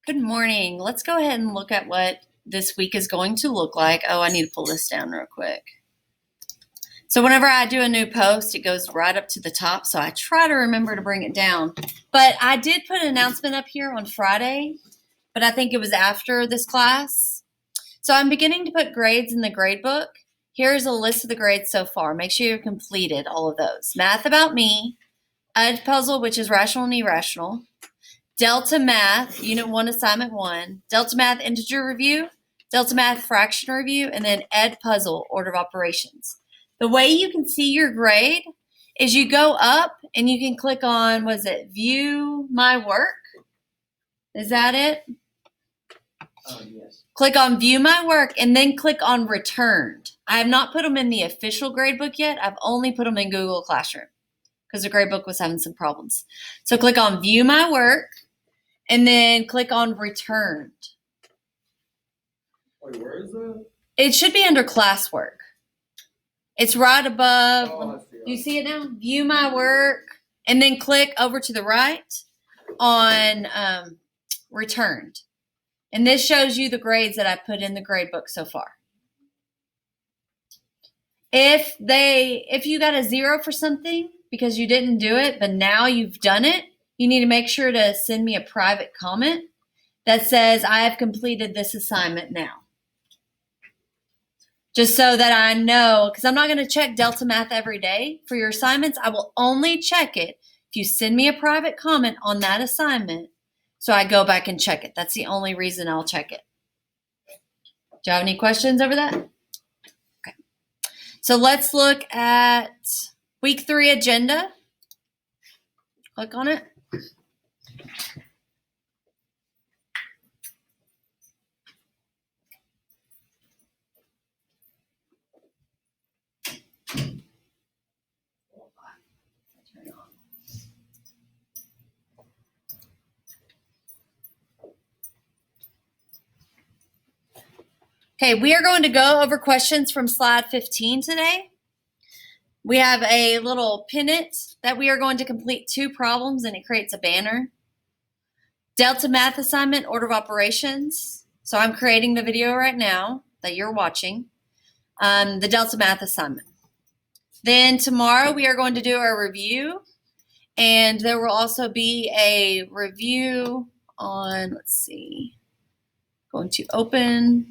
Good morning. Let's go ahead and look at what this week is going to look like. Oh, I need to pull this down real quick. So whenever I do a new post, it goes right up to the top. So I try to remember to bring it down. But I did put an announcement up here on Friday, but I think it was after this class. So I'm beginning to put grades in the grade book. Here's a list of the grades so far. Make sure you've completed all of those. Math About Me, Edpuzzle, which is rational and irrational, Delta Math, Unit 1, Assignment 1, Delta Math Integer Review, Delta Math Fraction Review, and then Edpuzzle Order of Operations. The way you can see your grade is you go up and you can click on, View My Work? Is that it? Yes. Click on View My Work and then click on Returned. I have not put them in the official gradebook yet. I've only put them in Google Classroom because the gradebook was having some problems. So click on View My Work and then click on Returned. Wait, where is that? It should be under Classwork. It's right above. Oh, I see. Do you see it now? View My Work, and then click over to the right on Returned. And this shows you the grades that I put in the grade book so far. If you got a 0 for something because you didn't do it, but now you've done it, you need to make sure to send me a private comment that says, I have completed this assignment now. Just so that I know, because I'm not going to check Delta Math every day for your assignments. I will only check it if you send me a private comment on that assignment so I go back and check it. That's the only reason I'll check it. Do you have any questions over that? Okay. So let's look at week 3 agenda. Click on it. Okay, we are going to go over questions from slide 15 today. We have a little pennant that we are going to complete 2 problems, and it creates a banner. Delta Math assignment, order of operations. So I'm creating the video right now that you're watching. The Delta Math assignment. Then tomorrow we are going to do a review, and there will also be a review on, going to open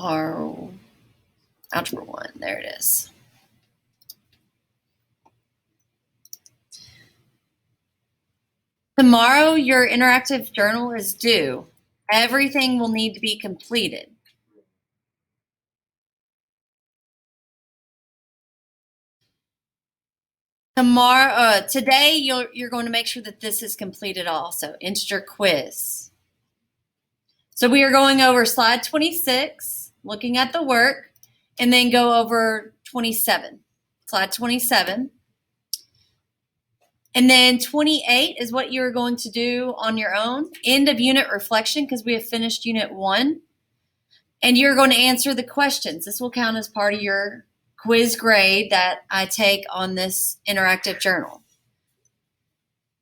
our Algebra 1. There it is. Tomorrow, your interactive journal is due. Everything will need to be completed. Today, you're going to make sure that this is completed also. Integer quiz. So we are going over slide 26, looking at the work, and then go over 27. Slide 27. And then 28 is what you're going to do on your own. End of unit reflection, because we have finished unit 1. And you're going to answer the questions. This will count as part of your quiz grade that I take on this interactive journal.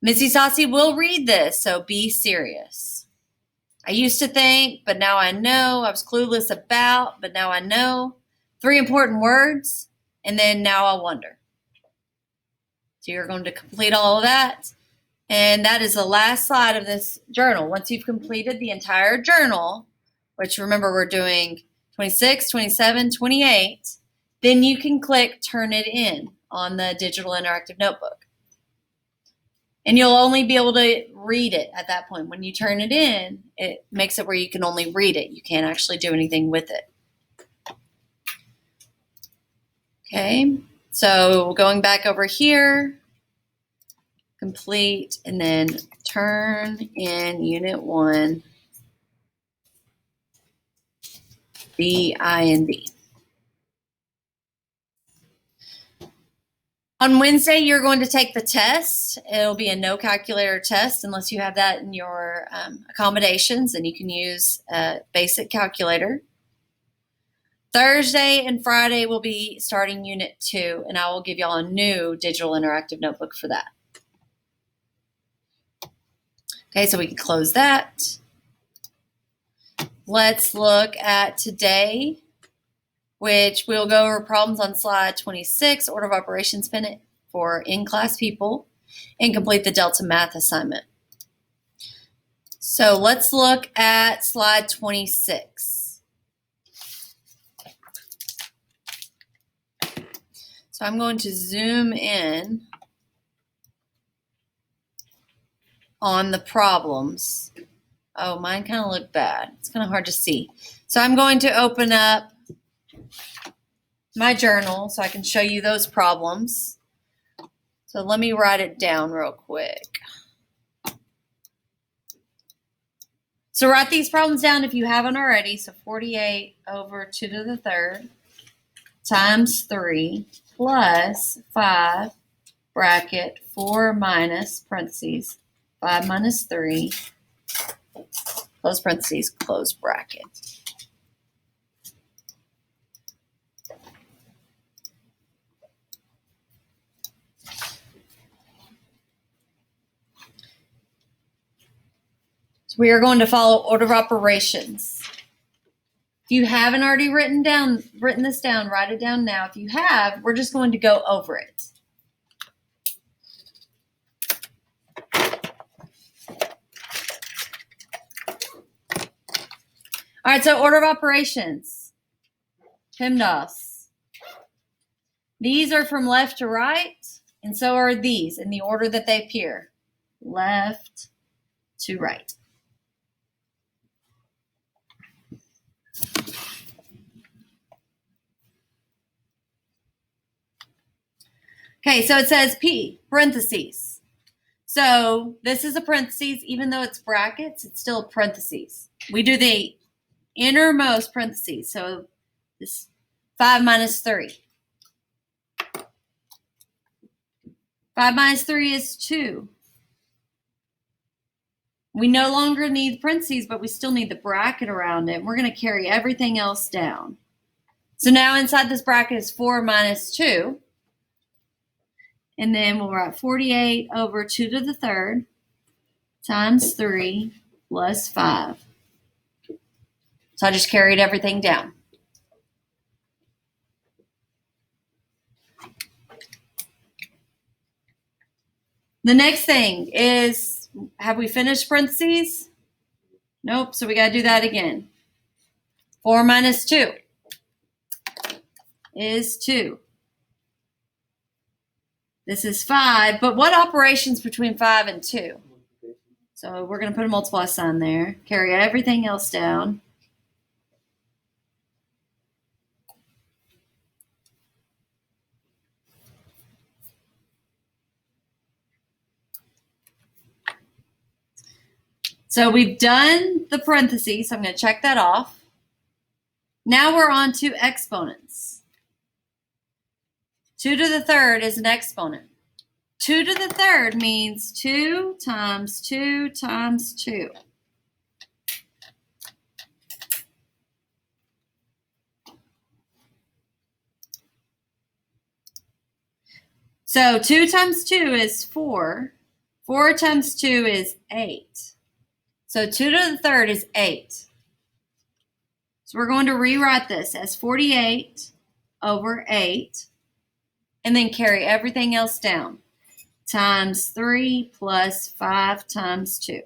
Missy Saucy will read this, so be serious. I used to think, but now I know. I was clueless about, but now I know. 3 important words, and then now I wonder. So you're going to complete all of that. And that is the last slide of this journal. Once you've completed the entire journal, which remember we're doing 26, 27, 28, then you can click Turn It In on the digital interactive notebook. And you'll only be able to read it at that point. When you turn it in, it makes it where you can only read it. You can't actually do anything with it. Okay, so going back over here, complete, and then turn in unit 1, B, I, and D. On Wednesday, you're going to take the test. It'll be a no calculator test unless you have that in your accommodations, and you can use a basic calculator. Thursday and Friday will be starting Unit 2, and I will give y'all a new digital interactive notebook for that. Okay, so we can close that. Let's look at today, which we'll go over problems on slide 26, order of operations pennant for in-class people, and complete the Delta Math assignment. So let's look at slide 26. So I'm going to zoom in on the problems. Oh, mine kind of look bad. It's kind of hard to see. So I'm going to open up my journal so I can show you those problems. So let me write it down real quick. So write these problems down if you haven't already. So 48 over 2 to the third times 3 plus 5 bracket 4 minus parentheses 5 minus 3 close parentheses close bracket. So we are going to follow order of operations. If you haven't already written this down, write it down now. If you have, we're just going to go over it. All right, so order of operations. PEMDAS. These are from left to right, and so are these in the order that they appear. Left to right. Okay, so it says P, parentheses. So this is a parentheses, even though it's brackets, it's still a parentheses. We do the innermost parentheses. So this 5 minus 3. 5 minus 3 is 2. We no longer need parentheses, but we still need the bracket around it. We're going to carry everything else down. So now inside this bracket is 4 minus 2. And then we'll write 48 over 2 to the third times 3 plus 5. So I just carried everything down. The next thing is, have we finished parentheses? Nope, so we got to do that again. 4 minus 2 is 2. This is 5, but what operations between 5 and 2? So we're going to put a multiply sign there. Carry everything else down. So we've done the parentheses, so I'm going to check that off. Now we're on to exponents. 2 to the third is an exponent. 2 to the third means 2 times 2 times 2. So 2 times 2 is 4. 4 times 2 is 8. So 2 to the third is 8. So we're going to rewrite this as 48 over 8, and then carry everything else down. Times 3 plus 5 times 2.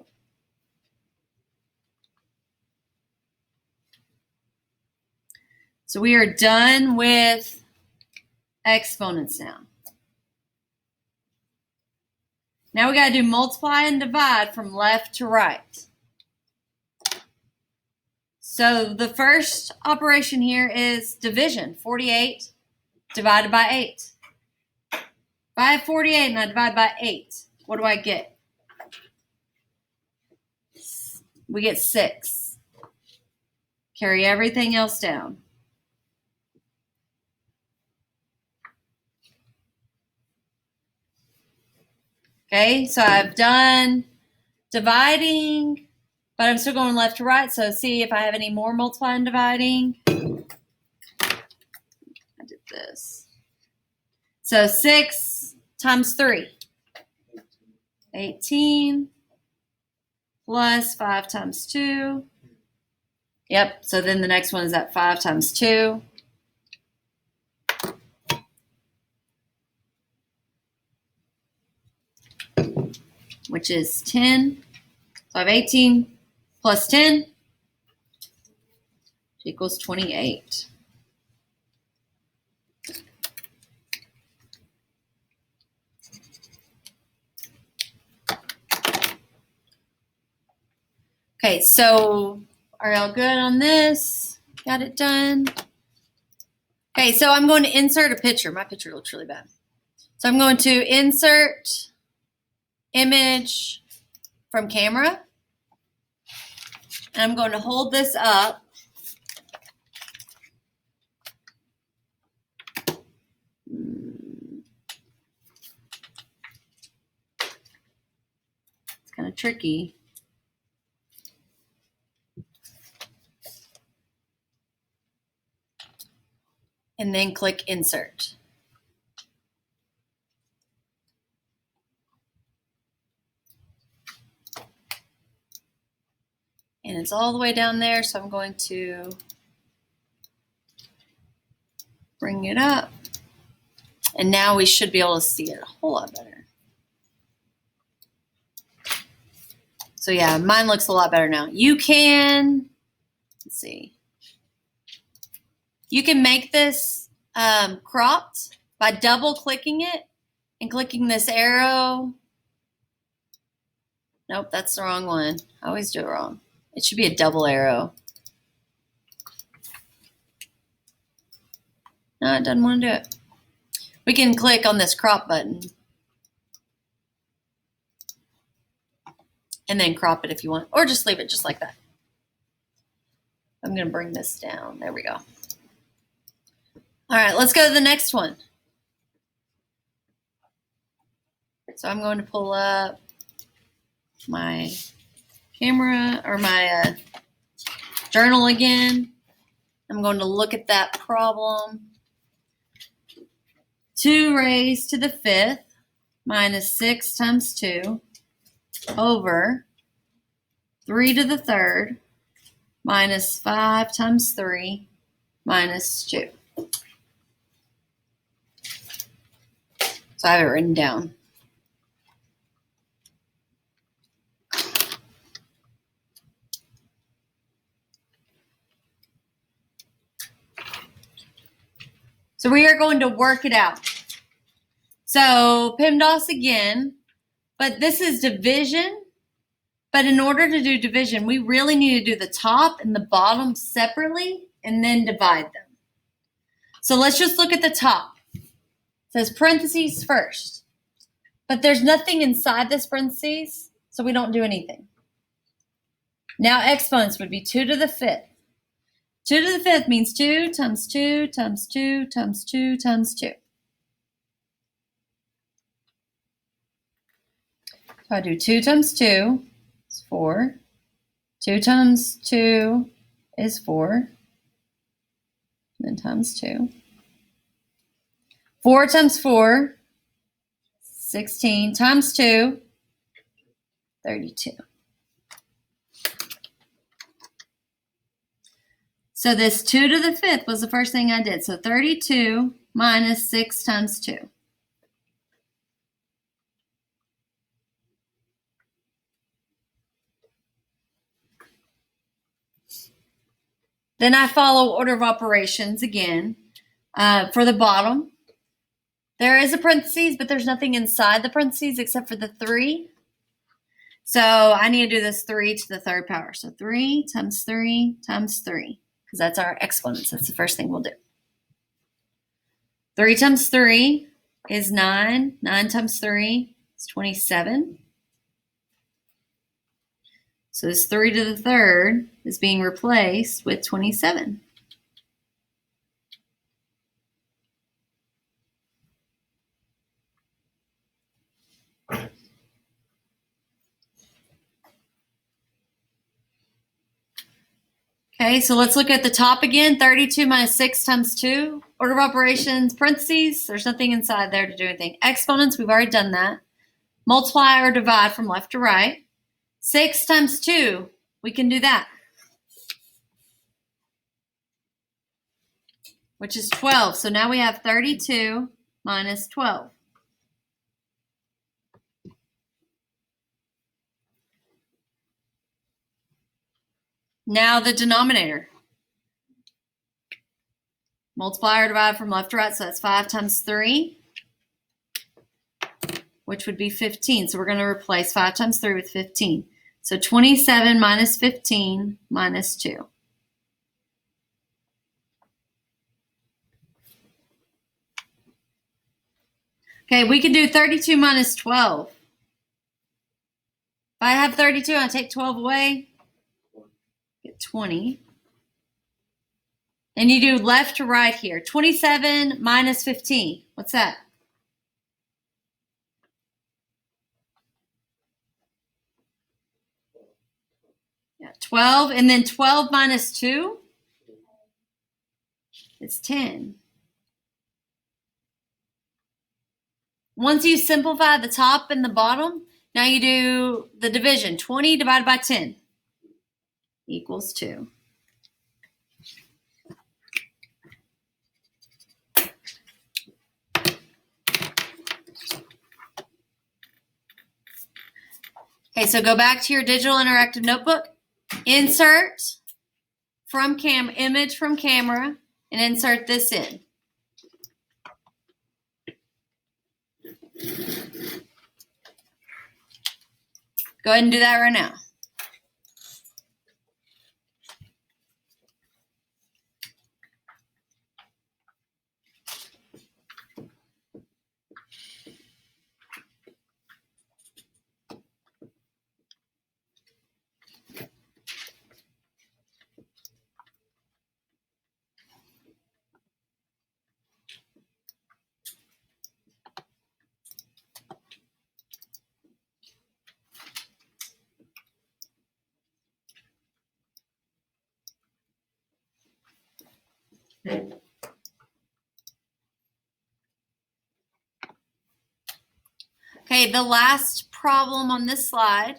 So we are done with exponents now. Now we got to do multiply and divide from left to right. So the first operation here is division. 48 divided by 8. If I have 48 and I divide by 8, what do I get? We get 6. Carry everything else down. Okay, so I've done dividing, but I'm still going left to right. So see if I have any more multiplying and dividing. So 6 times 3. 18 plus 5 times 2. Yep, so then the next one is at 5 times 2. Which is 10. So I have 18 plus 10 equals 28. Okay, so are y'all good on this? Got it done? Okay, so I'm going to insert a picture. My picture looks really bad. So I'm going to insert image from camera. And I'm going to hold this up. It's kind of tricky. And then click insert. And it's all the way down there, so I'm going to bring it up. And now we should be able to see it a whole lot better. So yeah, mine looks a lot better now. You can, let's see. You can make this cropped by double clicking it and clicking this arrow. Nope, that's the wrong one. I always do it wrong. It should be a double arrow. No, it doesn't want to do it. We can click on this crop button and then crop it if you want, or just leave it just like that. I'm going to bring this down. There we go. All right, let's go to the next one. So I'm going to pull up my camera or my journal again. I'm going to look at that problem. 2 raised to the 5th minus 6 times 2 over 3 to the 3rd minus 5 times 3 minus 2. So I have it written down. So we are going to work it out. So PEMDAS again, but this is division. But in order to do division, we really need to do the top and the bottom separately and then divide them. So let's just look at the top. It says parentheses first. But there's nothing inside this parentheses, so we don't do anything. Now exponents would be 2 to the 5th. 2 to the 5th means 2 times 2 times 2 times 2 times 2. So I do 2 times 2 is 4. 2 times 2 is 4. And then times 2. 4 times 4, 16 times 2, 32. So this 2 to the 5th was the first thing I did. So 32 minus 6 times 2. Then I follow order of operations again. For the bottom, there is a parentheses, but there's nothing inside the parentheses except for the 3. So I need to do this 3 to the 3rd power. So 3 times 3 times 3, because that's our exponents. That's the first thing we'll do. 3 times 3 is 9. 9 times 3 is 27. So this 3 to the 3rd is being replaced with 27. Okay, so let's look at the top again. 32 minus 6 times 2, Order of operations, parentheses, there's nothing inside there to do anything. Exponents, we've already done that. Multiply or divide from left to right. 6 times 2, we can do that, which is 12. So now we have 32 minus 12. Now the denominator. Multiply or divide from left to right, so that's 5 times 3, which would be 15. So we're going to replace 5 times 3 with 15. So 27 minus 15 minus 2. Okay, we can do 32 minus 12. If I have 32 and I take 12 away, get 20. And you do left to right here. 27 minus 15. What's that? Yeah, 12. And then 12 minus 2 is 10. Once you simplify the top and the bottom, now you do the division. 20 divided by 10 equals 2. Okay, so go back to your digital interactive notebook. Insert from image from camera and insert this in. Go ahead and do that right now. Okay, the last problem on this slide.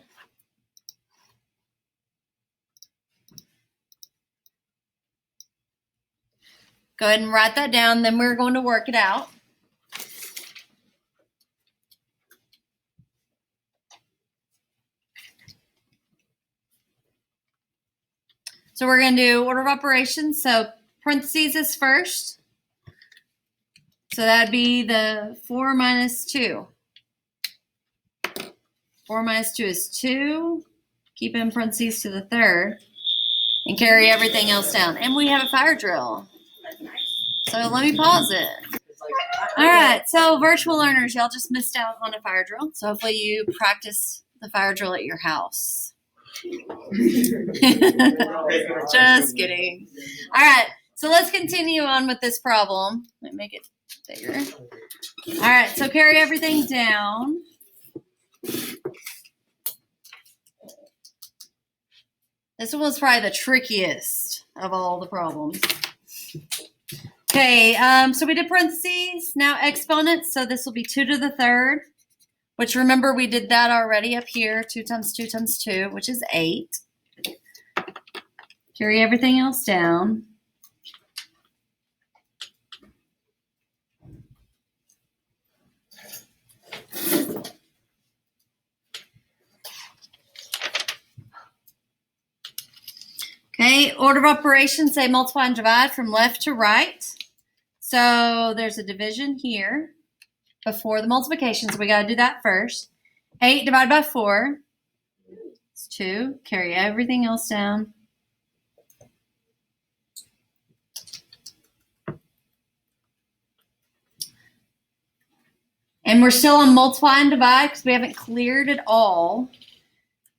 Go ahead and write that down, then we're going to work it out. So we're going to do order of operations. So parentheses is first. So that'd be the 4 minus 2. 4 minus 2 is 2. Keep in parentheses to the third. And carry everything else down. And we have a fire drill. So let me pause it. All right, so virtual learners, y'all just missed out on a fire drill. So hopefully you practice the fire drill at your house. Just kidding. All right, so let's continue on with this problem. Let me make it bigger. All right, so carry everything down. This one was probably the trickiest of all the problems. Okay, so we did parentheses, now exponents. So this will be 2 to the third, which remember we did that already up here. 2 times 2 times 2, which is 8. Carry everything else down. Okay, order of operations, say multiply and divide from left to right. So there's a division here before the multiplication, so we got to do that first. 8 divided by 4 is 2. Carry everything else down. And we're still on multiply and divide because we haven't cleared it all.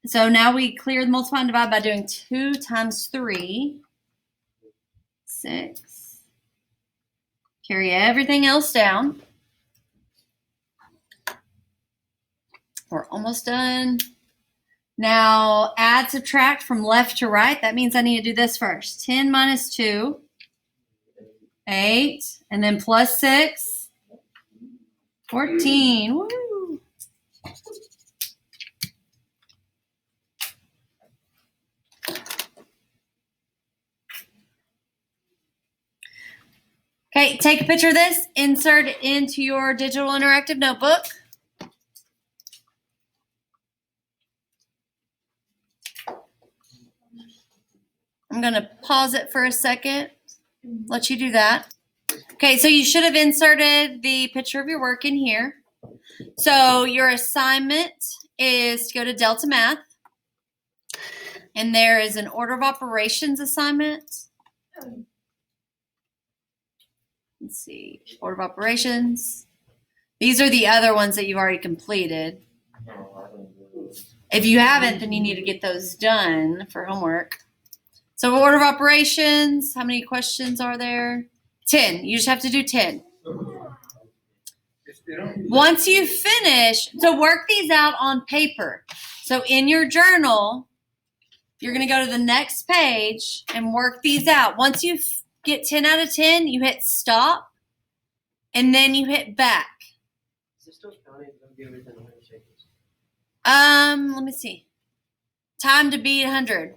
So now we clear the multiply and divide by doing 2 times 3, 6. Carry everything else down. We're almost done. Now add, subtract from left to right. That means I need to do this first. 10 minus 2 8, and then plus 6, 14. Woo. Okay, take a picture of this, insert it into your digital interactive notebook. I'm going to pause it for a second, let you do that. Okay, so you should have inserted the picture of your work in here. So your assignment is to go to Delta Math, and there is an order of operations assignment. Let's see, order of operations. These are the other ones that you've already completed. If you haven't, then you need to get those done for homework. So order of operations, how many questions are there? 10. You just have to do 10. Once you finish, so work these out on paper. So in your journal, you're going to go to the next page and work these out. Once you get 10 out of 10, you hit stop, and then you hit back. Is it still counting? Don't give it 100 seconds. Let me see. Time to beat 100.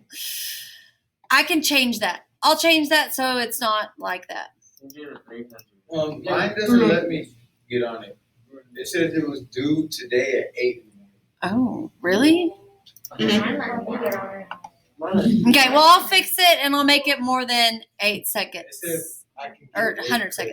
I can change that. I'll change that so it's not like that. Mine doesn't let me get on it. It says it was due today at 8 in the morning. Oh, really? Mine- Okay, well, I'll fix it and I'll make it more than 8 seconds. It says I can Or get 100 seconds.